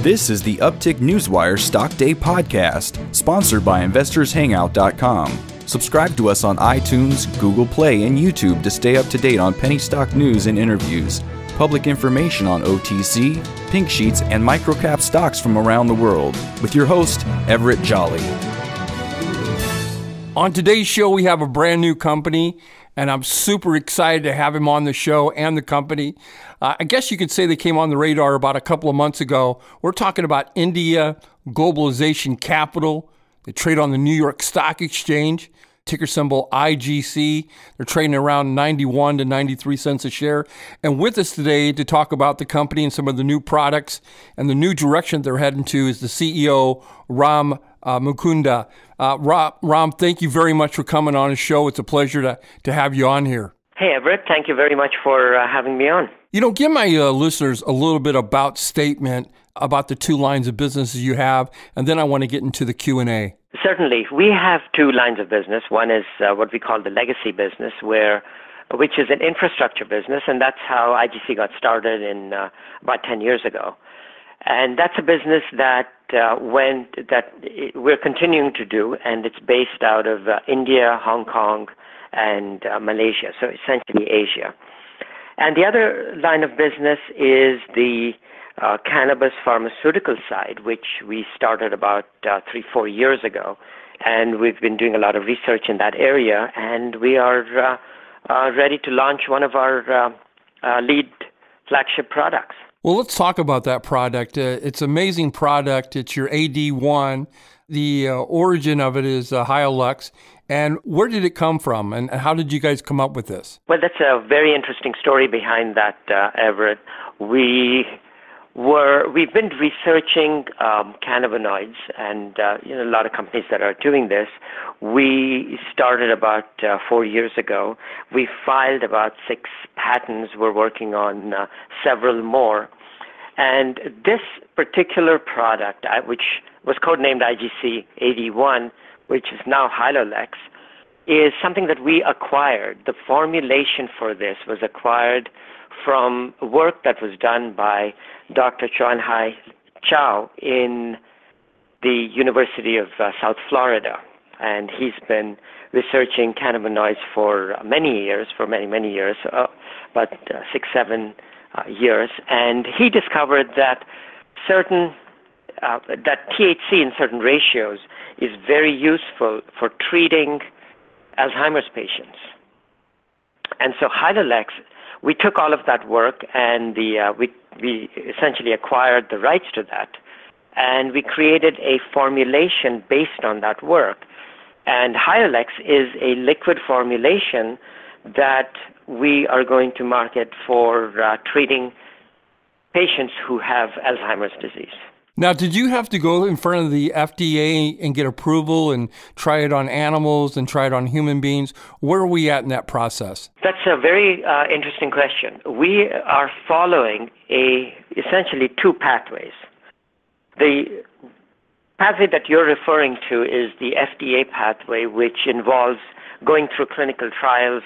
This is the Uptick Newswire Stock Day podcast, sponsored by InvestorsHangout.com. Subscribe to us on iTunes, Google Play, and YouTube to stay up to date on penny stock news and interviews, public information on OTC, pink sheets, and microcap stocks from around the world, with your host, Everett Jolly. On today's show, we have a brand new company, and I'm super excited to have him on the show and the company. I guess you could say they came on the radar about a couple of months ago. We're talking about India Globalization Capital. They trade on the New York Stock Exchange, ticker symbol IGC. They're trading around 91 to 93 cents a share. And with us today to talk about the company and some of the new products and the new direction they're heading to is the CEO, Ram Mukunda. Ram, thank you very much for coming on the show. It's a pleasure to have you on here. Hey, Everett. Thank you very much for having me on. Give my listeners a little bit about statement about the two lines of businesses you have, and then I want to get into the Q&A. Certainly. We have two lines of business. One is what we call the legacy business, which is an infrastructure business, and that's how IGC got started in about 10 years ago. And that's a business that we're continuing to do, and it's based out of India, Hong Kong, and Malaysia, so essentially Asia. And the other line of business is the cannabis pharmaceutical side, which we started about 3-4 years ago. And we've been doing a lot of research in that area, and we are ready to launch one of our lead flagship products. Well, let's talk about that product. It's an amazing product. It's your AD1. The origin of it is Hyalux. And where did it come from, and how did you guys come up with this? Well, that's a very interesting story behind that, Everett. We've been researching cannabinoids, and a lot of companies that are doing this. We started about 4 years ago. We filed about 6 patents. We're working on several more. And this particular product, which was codenamed IGC 81, which is now Hyalux, is something that we acquired. The formulation for this was acquired from work that was done by Dr. Chuan-Hai Chow in the University of South Florida. And he's been researching cannabinoids for many years, about 6-7 years. And he discovered that that THC in certain ratios is very useful for treating Alzheimer's patients. And so Hyalux, we took all of that work and we essentially acquired the rights to that. And we created a formulation based on that work. And Hyalux is a liquid formulation that we are going to market for treating patients who have Alzheimer's disease. Now, did you have to go in front of the FDA and get approval and try it on animals and try it on human beings? Where are we at in that process? That's a very interesting question. We are following essentially 2 pathways. The pathway that you're referring to is the FDA pathway, which involves going through clinical trials,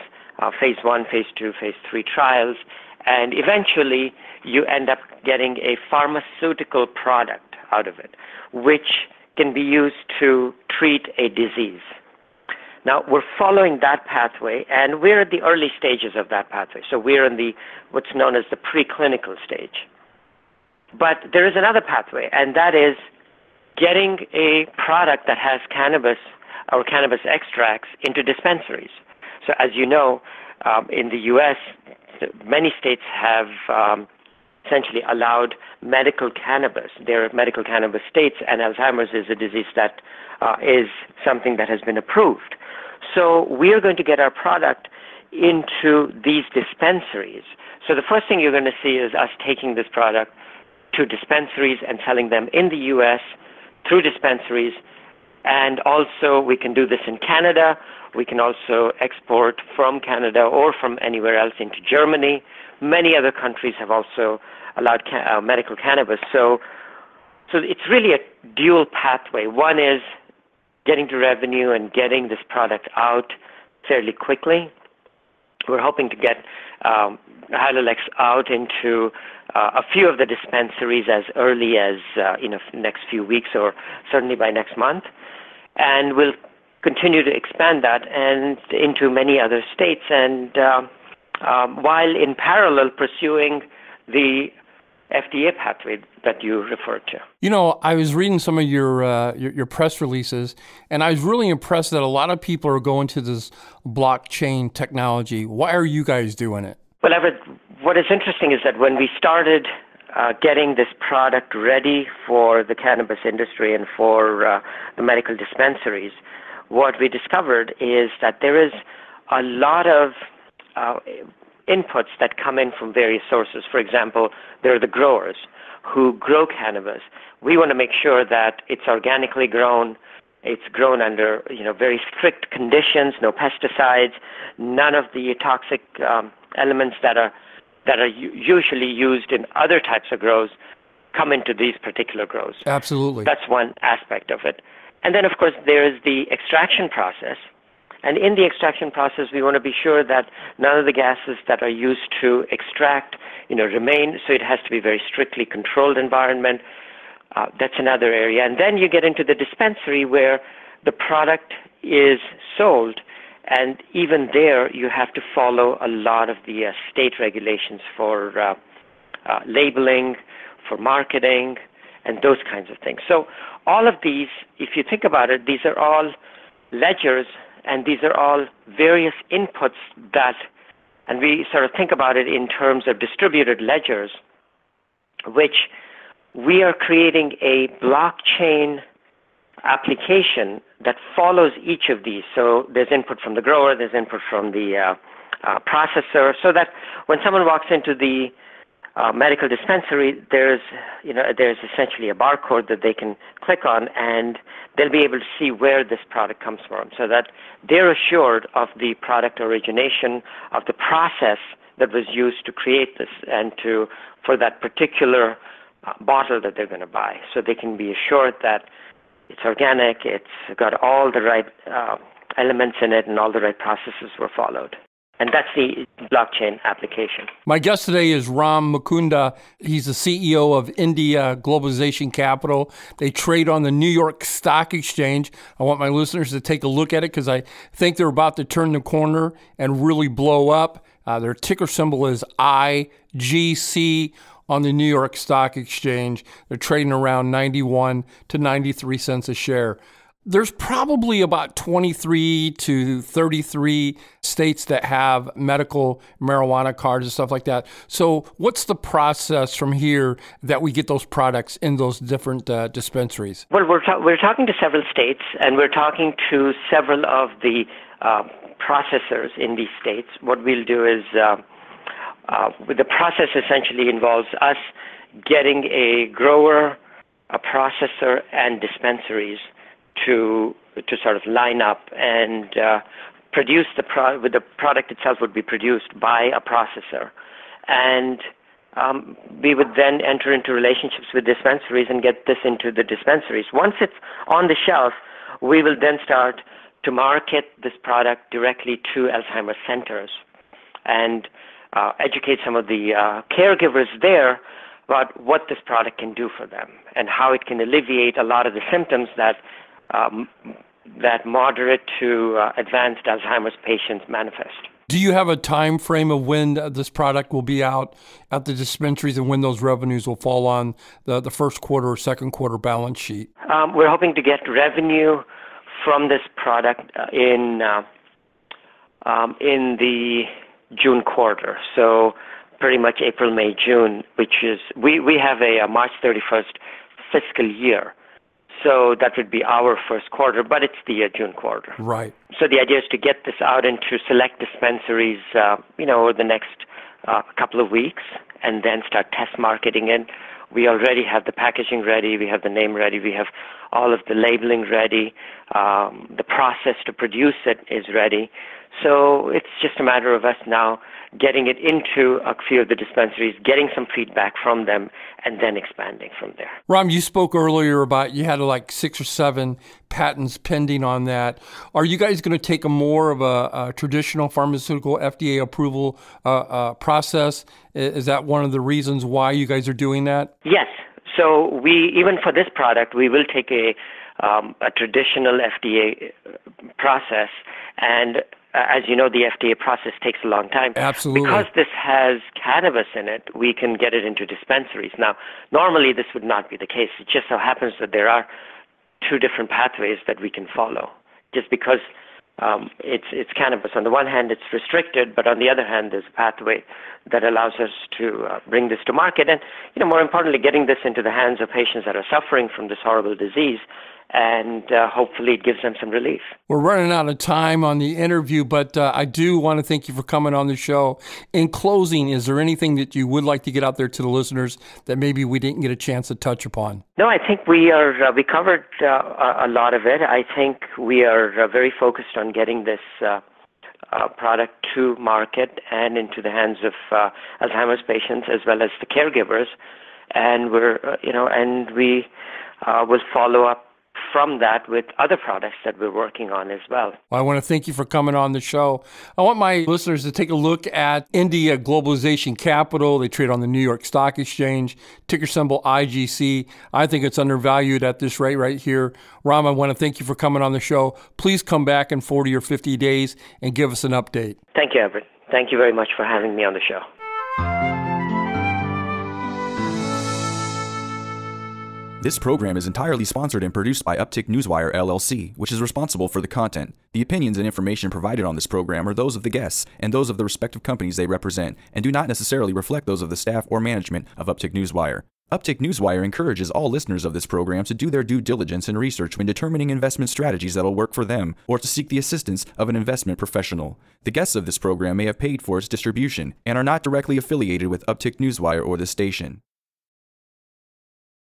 phase 1, phase 2, phase 3 trials, and eventually you end up getting a pharmaceutical product out of it, which can be used to treat a disease. Now, we're following that pathway, and we're at the early stages of that pathway. So we're in what's known as the preclinical stage. But there is another pathway, and that is getting a product that has cannabis or cannabis extracts into dispensaries. So as you know, in the U.S., many states have essentially allowed medical cannabis. They're medical cannabis states, and Alzheimer's is a disease that is something that has been approved. So we are going to get our product into these dispensaries. So the first thing you're going to see is us taking this product to dispensaries and selling them in the U.S. through dispensaries. And also we can do this in Canada. We can also export from Canada or from anywhere else into Germany. Many other countries have also allowed medical cannabis. So it's really a dual pathway. One is getting to revenue and getting this product out fairly quickly. We're hoping to get Hylolex out into a few of the dispensaries as early as next few weeks or certainly by next month, and we'll continue to expand that and into many other states, and while in parallel pursuing the FDA pathway that you referred to. You know, I was reading some of your press releases, and I was really impressed that a lot of people are going to this blockchain technology. Why are you guys doing it? Well, Everett, what is interesting is that when we started getting this product ready for the cannabis industry and for the medical dispensaries, what we discovered is that there is a lot of inputs that come in from various sources. For example, there are the growers who grow cannabis. We want to make sure that it's organically grown. It's grown under very strict conditions, no pesticides, none of the toxic elements that are usually used in other types of grows come into these particular grows. Absolutely. That's one aspect of it. And then, of course, there is the extraction process. And in the extraction process, we want to be sure that none of the gases that are used to extract, remain. So it has to be a very strictly controlled environment. That's another area. And then you get into the dispensary where the product is sold. And even there, you have to follow a lot of the state regulations for labeling, for marketing, and those kinds of things. So all of these, if you think about it, these are all ledgers, and these are all various inputs that, and we sort of think about it in terms of distributed ledgers, which we are creating a blockchain application that follows each of these. So there's input from the grower, there's input from the processor, so that when someone walks into the medical dispensary, there's essentially a barcode that they can click on, and they'll be able to see where this product comes from, so that they're assured of the product origination, of the process that was used to create this, and for that particular bottle that they're going to buy, so they can be assured that it's organic, it's got all the right elements in it, and all the right processes were followed. And that's the blockchain application. My guest today is Ram Mukunda. He's the CEO of India Globalization Capital. They trade on the New York Stock Exchange. I want my listeners to take a look at it because I think they're about to turn the corner and really blow up. Their ticker symbol is IGC on the New York Stock Exchange. They're trading around 91 to 93 cents a share. There's probably about 23 to 33 states that have medical marijuana cards and stuff like that. So what's the process from here that we get those products in those different dispensaries? Well, we're talking to several states, and we're talking to several of the processors in these states. What we'll do is the process essentially involves us getting a grower, a processor, and dispensaries to sort of line up and produce the product itself would be produced by a processor. And we would then enter into relationships with dispensaries and get this into the dispensaries. Once it's on the shelf, we will then start to market this product directly to Alzheimer's centers and educate some of the caregivers there about what this product can do for them and how it can alleviate a lot of the symptoms that moderate to advanced Alzheimer's patients manifest. Do you have a time frame of when this product will be out at the dispensaries and when those revenues will fall on the first quarter or second quarter balance sheet? We're hoping to get revenue from this product in the June quarter. So pretty much April, May, June, which is, we have a March 31st fiscal year. So that would be our first quarter, but it's the June quarter. Right. So the idea is to get this out into select dispensaries, over the next couple of weeks, and then start test marketing it. We already have the packaging ready. We have the name ready. We have all of the labeling ready. The process to produce it is ready. So it's just a matter of us now getting it into a few of the dispensaries, getting some feedback from them, and then expanding from there. Ram, you spoke earlier about you had like 6 or 7 patents pending on that. Are you guys going to take a more of a traditional pharmaceutical FDA approval process? Is that one of the reasons why you guys are doing that? Yes. So even for this product, we will take a traditional FDA process, and as you know, the FDA process takes a long time. Absolutely. Because this has cannabis in it, we can get it into dispensaries. Now, normally this would not be the case. It just so happens that there are 2 different pathways that we can follow. Just because it's cannabis. On the one hand, it's restricted, but on the other hand, there's a pathway that allows us to bring this to market. And, more importantly, getting this into the hands of patients that are suffering from this horrible disease, and hopefully it gives them some relief. We're running out of time on the interview, but I do want to thank you for coming on the show. In closing, is there anything that you would like to get out there to the listeners that maybe we didn't get a chance to touch upon? No, I think we covered a lot of it. I think we are very focused on getting this product to market and into the hands of Alzheimer's patients as well as the caregivers, and we will follow up from that with other products that we're working on as well. I want to thank you for coming on the show. I want my listeners to take a look at India Globalization Capital. They trade on the New York Stock Exchange, ticker symbol IGC. I think it's undervalued at this rate right here. Ram, I want to thank you for coming on the show. Please come back in 40 or 50 days and give us an update. Thank you, Everett. Thank you very much for having me on the show. This program is entirely sponsored and produced by Uptick Newswire, LLC, which is responsible for the content. The opinions and information provided on this program are those of the guests and those of the respective companies they represent, and do not necessarily reflect those of the staff or management of Uptick Newswire. Uptick Newswire encourages all listeners of this program to do their due diligence and research when determining investment strategies that will work for them, or to seek the assistance of an investment professional. The guests of this program may have paid for its distribution and are not directly affiliated with Uptick Newswire or this station.